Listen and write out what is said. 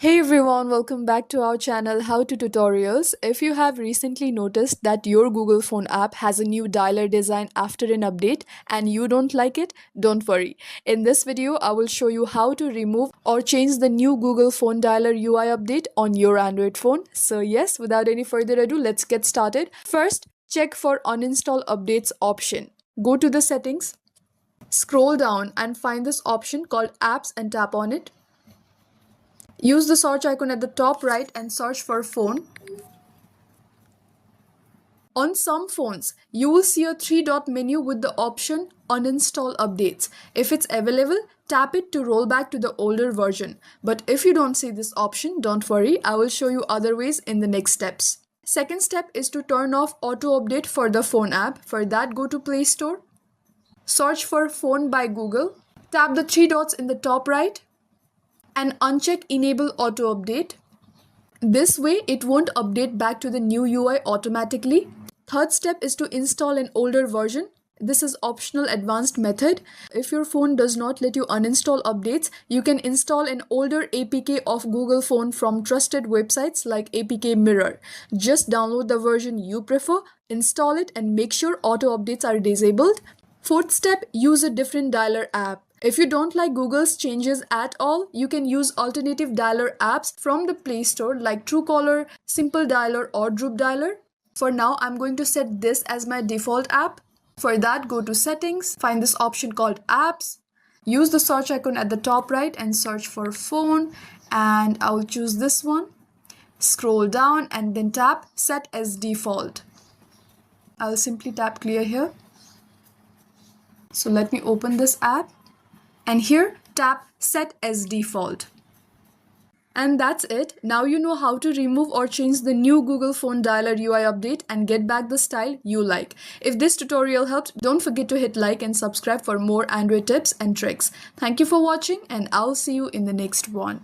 Hey everyone, welcome back to our channel How to Tutorials. If you have recently noticed that your Google Phone app has a new dialer design after an update and you don't like it, don't worry. In this video, I will show you how to remove or change the new Google Phone dialer UI update on your Android phone. So yes, without any further ado, let's get started. First, check for uninstall updates option. Go to the settings, scroll down and find this option called apps and tap on it. Use the search icon at the top right and search for phone. On some phones, you will see a three-dot menu with the option uninstall updates. If it's available, tap it to roll back to the older version. But if you don't see this option, don't worry, I will show you other ways in the next steps. Second step is to turn off auto update for the phone app. For that, go to Play Store. Search for phone by Google. Tap the three dots in the top right and uncheck enable auto update. This way it won't update back to the new UI automatically. Third step is to install an older version. This is optional advanced method. If your phone does not let you uninstall updates, you can install an older APK of Google Phone from trusted websites like APK Mirror. Just download the version you prefer, install it and make sure auto updates are disabled. Fourth step, use a different dialer app. If you don't like Google's changes at all, you can use alternative dialer apps from the Play Store like Truecaller, Simple Dialer or Droop Dialer. For now, I'm going to set this as my default app. For that, go to Settings, find this option called Apps. Use the search icon at the top right and search for phone, and I will choose this one. Scroll down and then tap Set as Default. I'll simply tap Clear here. So let me open this app. And here, tap Set as Default. And that's it. Now you know how to remove or change the new Google Phone dialer UI update and get back the style you like. If this tutorial helped, don't forget to hit like and subscribe for more Android tips and tricks. Thank you for watching and I'll see you in the next one.